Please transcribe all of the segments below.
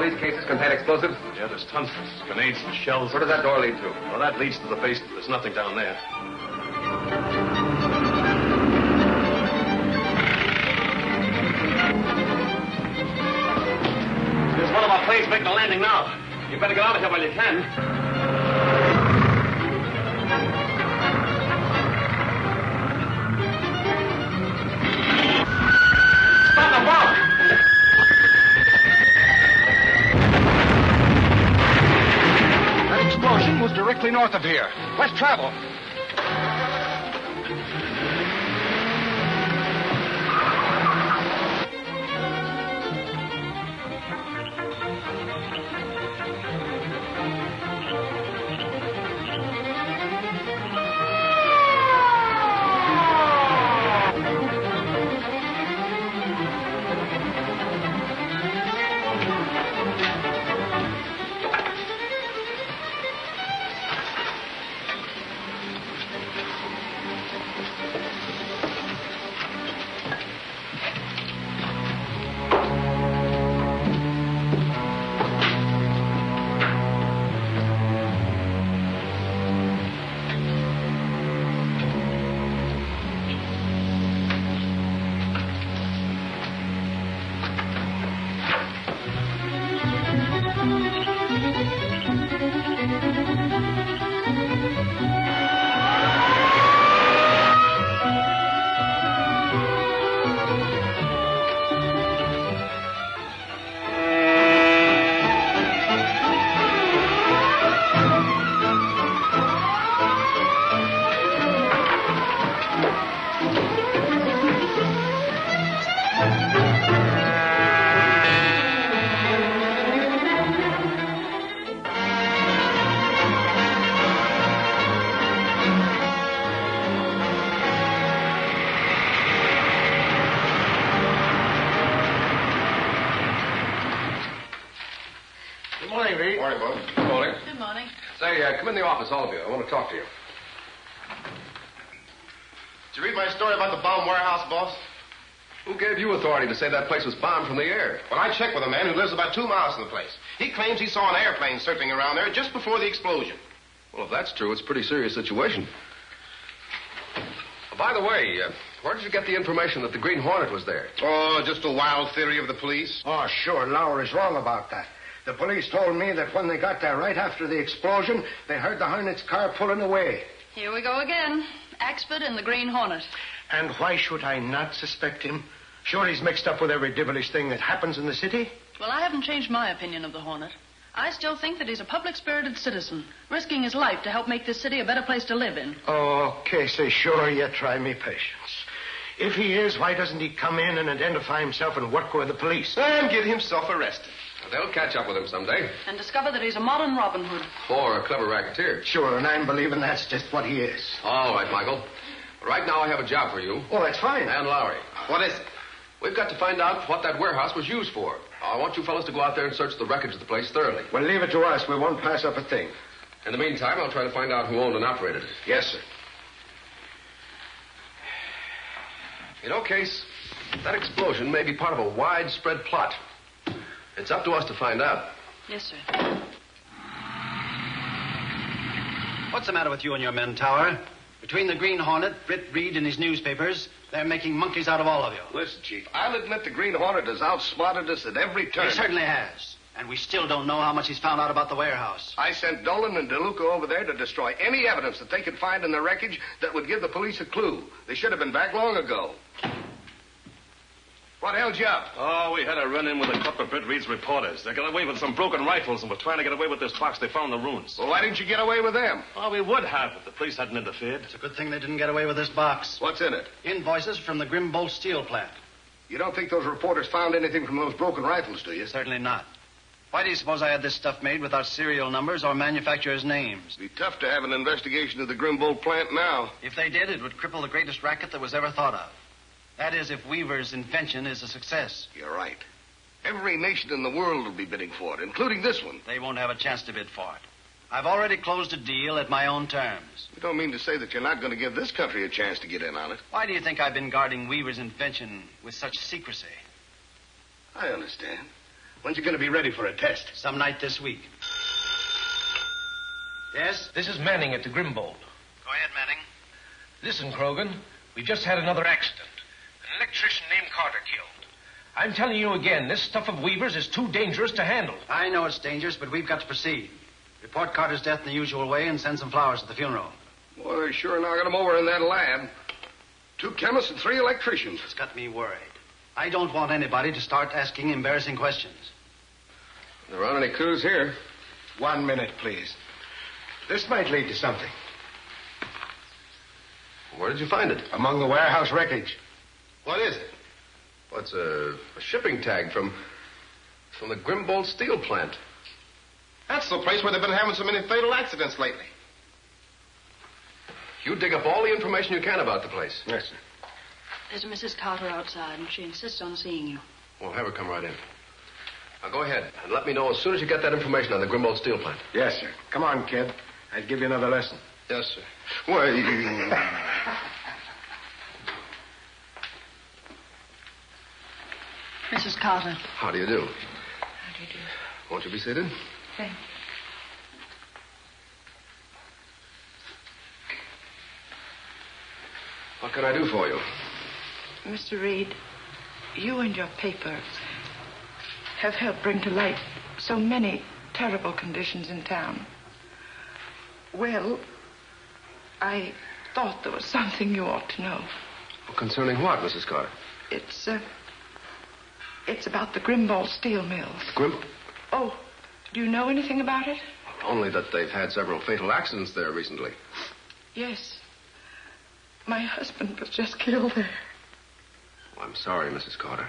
all these cases contain explosives? Yeah, there's tons of grenades and shells. Where does that door lead to? Well, that leads to the basement. There's nothing down there. There's one of our planes making a landing now. You better get out of here while you can. Stop the bomb! That explosion was directly north of here. Let's travel. Come in the office, all of you. I want to talk to you. Did you read my story about the bomb warehouse, boss? Who gave you authority to say that place was bombed from the air? Well, I checked with a man who lives about 2 miles from the place. He claims he saw an airplane circling around there just before the explosion. Well, if that's true, it's a pretty serious situation. By the way, where did you get the information that the Green Hornet was there? Oh, just a wild theory of the police. Oh, sure. Lowry's wrong about that. The police told me that when they got there right after the explosion, they heard the Hornet's car pulling away. Here we go again. Axford and the Green Hornet. And why should I not suspect him? Sure he's mixed up with every devilish thing that happens in the city? Well, I haven't changed my opinion of the Hornet. I still think that he's a public-spirited citizen, risking his life to help make this city a better place to live in. Oh, Casey, sure you try me patience. If he is, why doesn't he come in and identify himself and work with the police? And get himself arrested. They'll catch up with him someday. And discover that he's a modern Robin Hood. Or a clever racketeer. Sure, and I'm believing that's just what he is. All right, Michael. Right now I have a job for you. Oh, that's fine. And Lowry. What is it? We've got to find out what that warehouse was used for. I want you fellas to go out there and search the wreckage of the place thoroughly. Well, leave it to us. We won't pass up a thing. In the meantime, I'll try to find out who owned and operated it. Yes, sir. You know, Case, that explosion may be part of a widespread plot. It's up to us to find out. Yes, sir. What's the matter with you and your men, Tower? Between the Green Hornet, Britt Reed, and his newspapers, they're making monkeys out of all of you. Listen, Chief, I'll admit the Green Hornet has outsmarted us at every turn. He certainly has. And we still don't know how much he's found out about the warehouse. I sent Dolan and DeLuca over there to destroy any evidence that they could find in the wreckage that would give the police a clue. They should have been back long ago. What held you up? Oh, we had a run-in with a couple of Britt Reed's reporters. They got away with some broken rifles and were trying to get away with this box they found in the ruins. Well, why didn't you get away with them? Oh, we would have if the police hadn't interfered. It's a good thing they didn't get away with this box. What's in it? Invoices from the Grimbolt steel plant. You don't think those reporters found anything from those broken rifles, do you? Certainly not. Why do you suppose I had this stuff made without serial numbers or manufacturers' names? It'd be tough to have an investigation of the Grimbolt plant now. If they did, it would cripple the greatest racket that was ever thought of. That is, if Weaver's invention is a success. You're right. Every nation in the world will be bidding for it, including this one. They won't have a chance to bid for it. I've already closed a deal at my own terms. You don't mean to say that you're not going to give this country a chance to get in on it? Why do you think I've been guarding Weaver's invention with such secrecy? I understand. When's he going to be ready for a test? Some night this week. Yes? This is Manning at the Grimbold. Go ahead, Manning. Listen, Krogan, we've just had another accident. An electrician named Carter killed. I'm telling you again, this stuff of Weaver's is too dangerous to handle. I know it's dangerous, but we've got to proceed. Report Carter's death in the usual way and send some flowers at the funeral. Boy, they sure knocked him over in that lab. 2 chemists and 3 electricians. It's got me worried. I don't want anybody to start asking embarrassing questions. There aren't any clues here. 1 minute, please. This might lead to something. Where did you find it? Among the warehouse wreckage. What is it? What's a shipping tag from the Grimbold steel plant. That's the place where they've been having so many fatal accidents lately. You dig up all the information you can about the place. Yes, sir. There's Mrs. Carter outside, and she insists on seeing you. Well, have her come right in. Now, go ahead and let me know as soon as you get that information on the Grimbold steel plant. Yes, sir. Come on, kid. I'll give you another lesson. Yes, sir. Why, Mrs. Carter. How do you do? How do you do? Won't you be seated? Thank you. What can I do for you? Mr. Reed, you and your paper have helped bring to light so many terrible conditions in town. Well, I thought there was something you ought to know. Well, concerning what, Mrs. Carter? It's about the Grimbold steel mills. Oh, do you know anything about it? only that they've had several fatal accidents there recently. Yes. My husband was just killed there. Well, I'm sorry, Mrs. Carter.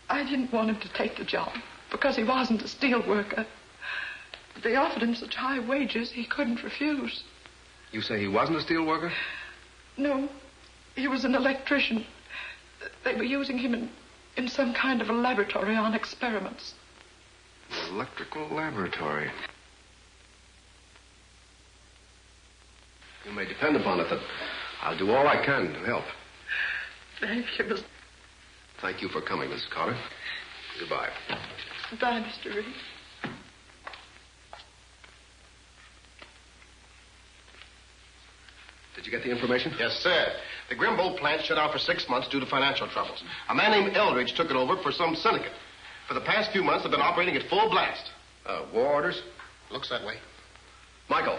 I didn't want him to take the job because he wasn't a steel worker. They offered him such high wages he couldn't refuse. You say he wasn't a steel worker? No, he was an electrician. They were using him in some kind of a laboratory on experiments. An electrical laboratory. You may depend upon it that I'll do all I can to help. Thank you, Mr. Thank you for coming, Mrs. Carter. Goodbye. Goodbye, Mr. Reed. Did you get the information? Yes, sir. The Grimbold plant shut down for 6 months due to financial troubles. A man named Eldridge took it over for some syndicate. For the past few months, they've been operating at full blast. War orders? Looks that way. Michael,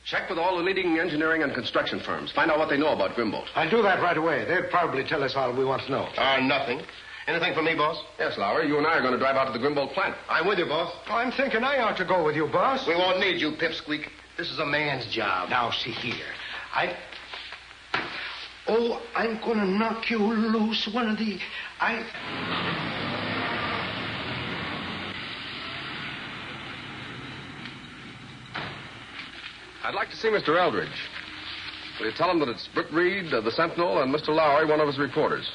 check with all the leading engineering and construction firms. Find out what they know about Grimbold. I'll do that right away. They'll probably tell us all we want to know. Nothing. Anything from me, boss? Yes, Lowry, you and I are going to drive out to the Grimbold plant. I'm with you, boss. Oh, I'm thinking I ought to go with you, boss. We won't need you, pipsqueak. This is a man's job. Now, see here. I'm gonna knock you loose one of the... I'd like to see Mr. Eldridge. Will you tell him that it's Britt Reed, the Sentinel, and Mr. Lowry, one of his reporters?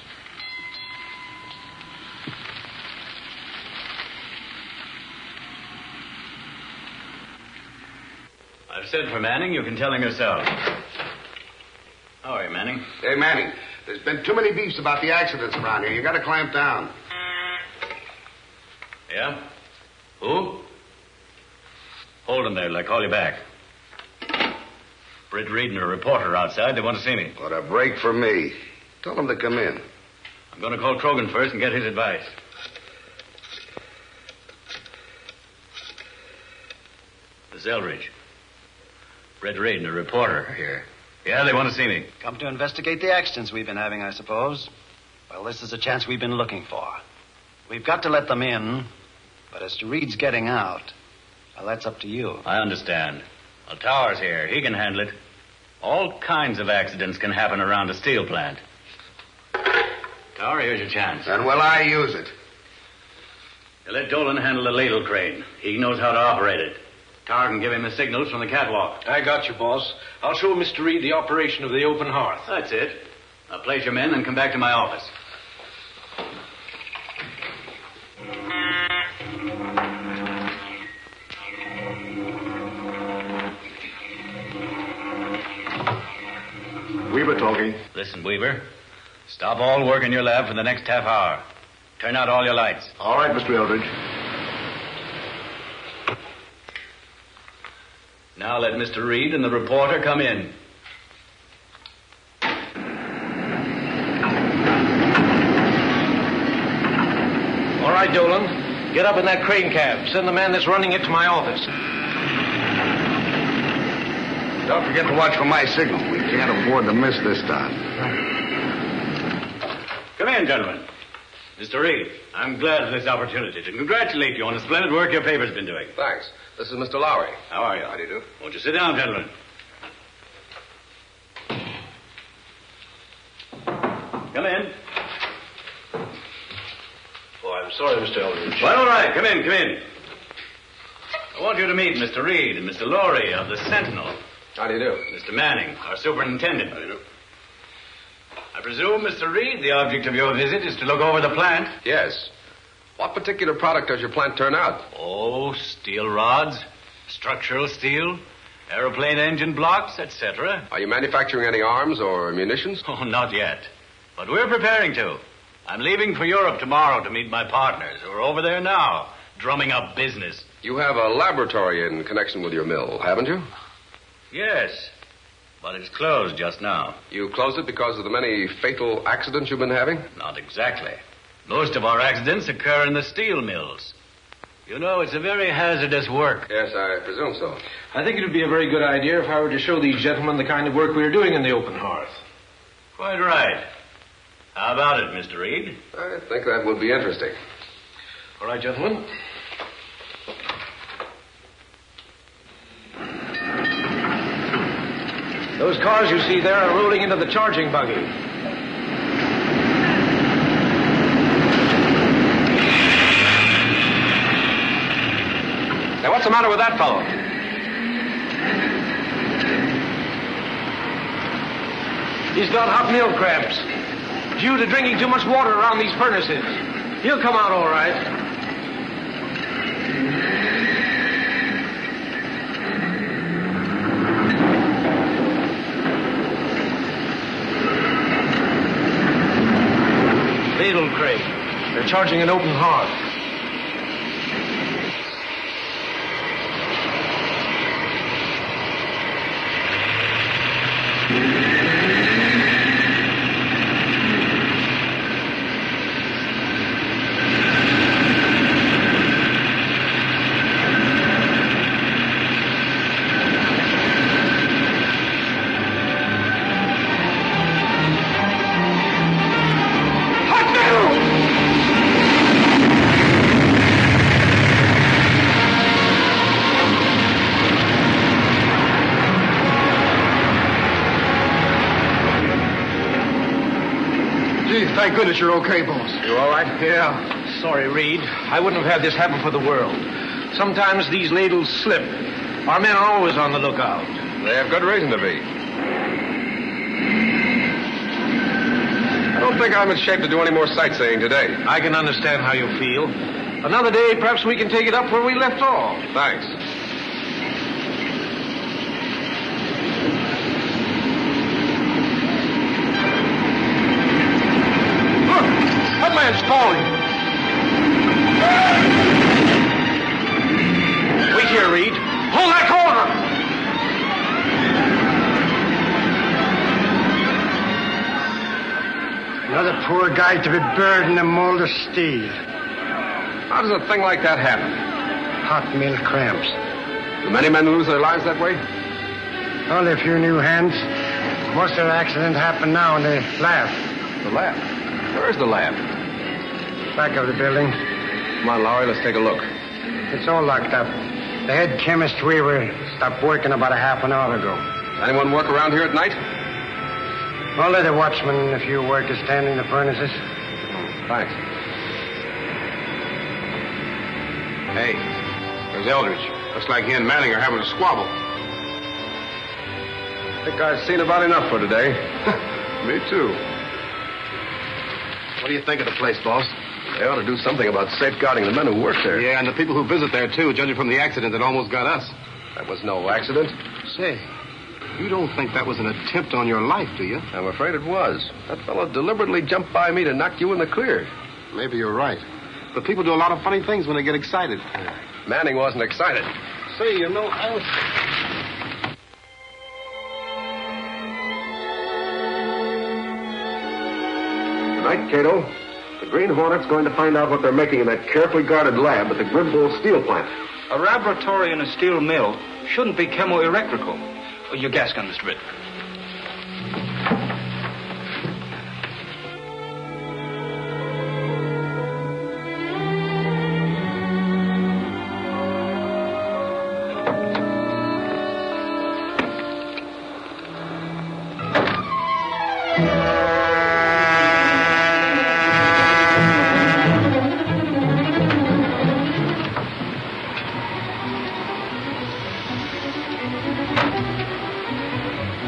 I've said for Manning, you can tell him yourself. How are you, Manning? Hey, Manning, there's been too many beefs about the accidents around here. You got to clamp down. Yeah? Who? Hold him there till I call you back. Britt Reed and a reporter outside. They want to see me. What a break for me. Tell them to come in. I'm going to call Krogan first and get his advice. This is Eldridge. Britt Reed and a reporter here. Yeah, they want to see me. Come to investigate the accidents we've been having, I suppose. Well, this is a chance we've been looking for. We've got to let them in, but as to Reed's getting out, well, that's up to you. I understand. Well, Tower's here. He can handle it. All kinds of accidents can happen around a steel plant. Tower, here's your chance. And will I use it? You let Dolan handle the ladle crane. He knows how to operate it. Tower can give him the signals from the catwalk. I got you, boss. I'll show Mr. Reed the operation of the open hearth. That's it. Now place your men and come back to my office. We were talking. Listen, Weaver. Stop all work in your lab for the next half hour. Turn out all your lights. All right, Mr. Eldridge. Now let Mr. Reed and the reporter come in. All right, Dolan. Get up in that crane cab. Send the man that's running it to my office. Don't forget to watch for my signal. We can't afford to miss this time. Come in, gentlemen. Mr. Reed, I'm glad of this opportunity to congratulate you on the splendid work your paper's been doing. Thanks. This is Mr. Lowry. How are you? How do you do? Won't you sit down, gentlemen? Come in. Oh, I'm sorry, Mr. Eldridge. Well, all right. Come in, come in. I want you to meet Mr. Reed and Mr. Lowry of the Sentinel. How do you do? Mr. Manning, our superintendent. How do you do? I presume, Mr. Reed, the object of your visit is to look over the plant? Yes. What particular product does your plant turn out? Oh, steel rods, structural steel, aeroplane engine blocks, etc. Are you manufacturing any arms or munitions? Oh, not yet. But we're preparing to. I'm leaving for Europe tomorrow to meet my partners who are over there now, drumming up business. You have a laboratory in connection with your mill, haven't you? Yes, but it's closed just now. You closed it because of the many fatal accidents you've been having? Not exactly. Most of our accidents occur in the steel mills. You know, it's a very hazardous work. Yes, I presume so. I think it would be a very good idea if I were to show these gentlemen the kind of work we are doing in the open hearth. Quite right. How about it, Mr. Reed? I think that would be interesting. All right, gentlemen. Those cars you see there are rolling into the charging buggy. Now, what's the matter with that fellow? He's got hot milk cramps. Due to drinking too much water around these furnaces. He'll come out all right. Ladle crate. They're charging an open hearth. Thank goodness you're okay, boss. You all right? Yeah. Sorry, Reed. I wouldn't have had this happen for the world. Sometimes these ladles slip. Our men are always on the lookout. They have good reason to be. I don't think I'm in shape to do any more sightseeing today. I can understand how you feel. Another day, perhaps we can take it up where we left off. Thanks. Man's falling. Wait here, Reed. Hold that corner. Another poor guy to be buried in a mold of steel. How does a thing like that happen? Hot milk cramps. Do many men lose their lives that way? Only a few new hands. Most of the accidents happen now in the lab. The lab? Where's the lab? Back of the building. Come on, Lowry, let's take a look. It's all locked up. The head chemist Weaver stopped working about a half an hour ago. Does anyone work around here at night? Only the watchman and a few workers standing the furnaces. Thanks. Hey, there's Eldridge. Looks like he and Manning are having a squabble. I think I've seen about enough for today. Me too. What do you think of the place, boss? They ought to do something about safeguarding the men who work there. Yeah, and the people who visit there, too, judging from the accident that almost got us. That was no accident. Say, you don't think that was an attempt on your life, do you? I'm afraid it was. That fellow deliberately jumped by me to knock you in the clear. Maybe you're right. But people do a lot of funny things when they get excited. Manning wasn't excited. Say, you know, I was... Tonight, Cato, the Green Hornet's going to find out what they're making in that carefully guarded lab at the Grimble steel plant. A laboratory in a steel mill shouldn't be chemoelectrical. Your gas gun, Mr. Britt.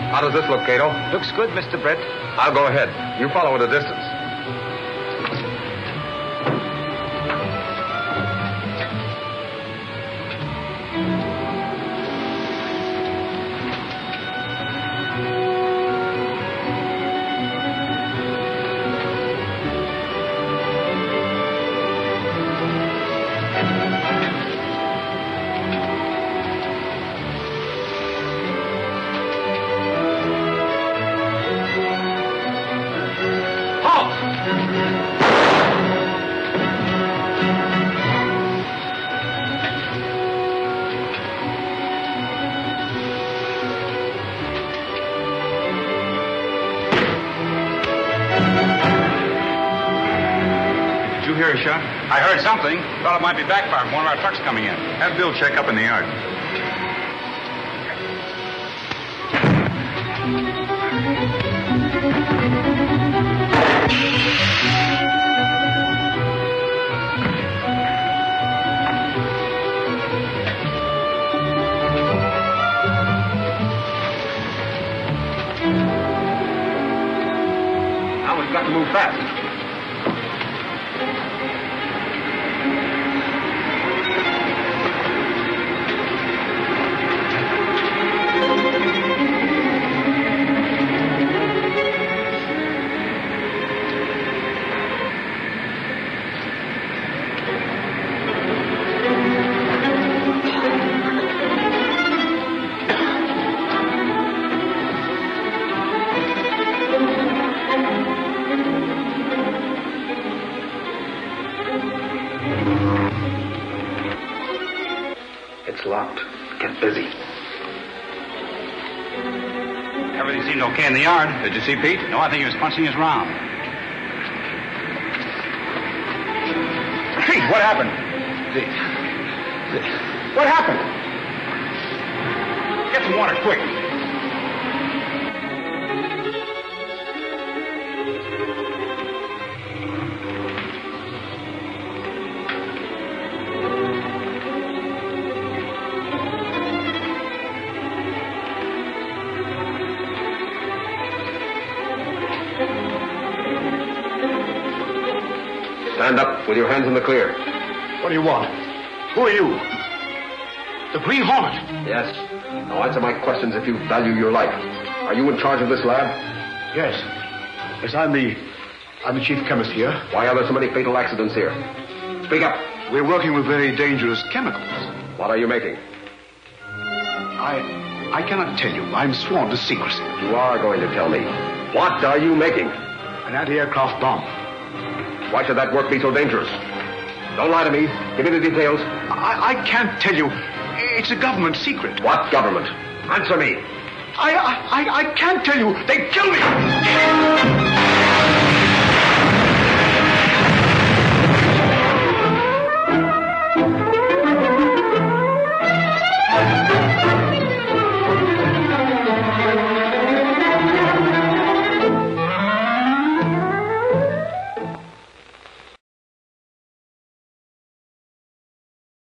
How does this look, Cato? Looks good, Mr. Brett. I'll go ahead. You follow at a distance. I heard something. Thought it might be backfire from one of our trucks coming in. Have Bill check up in the yard. Now we've got to move fast. Locked. Get busy. Everything seemed okay in the yard. Did you see Pete? No, I think he was punching his round. Pete, what happened? What happened? Get some water, quick. Stand up with your hands in the clear. What do you want? Who are you? The Green Hornet? Yes. Now answer my questions if you value your life. Are you in charge of this lab? Yes. Yes, I'm the chief chemist here. Why are there so many fatal accidents here? Speak up. We're working with very dangerous chemicals. What are you making? I cannot tell you. I'm sworn to secrecy. You are going to tell me. What are you making? An anti-aircraft bomb. Why should that work be so dangerous? Don't lie to me. Give me the details. I can't tell you. It's a government secret. What government? Answer me. I can't tell you. They killed me.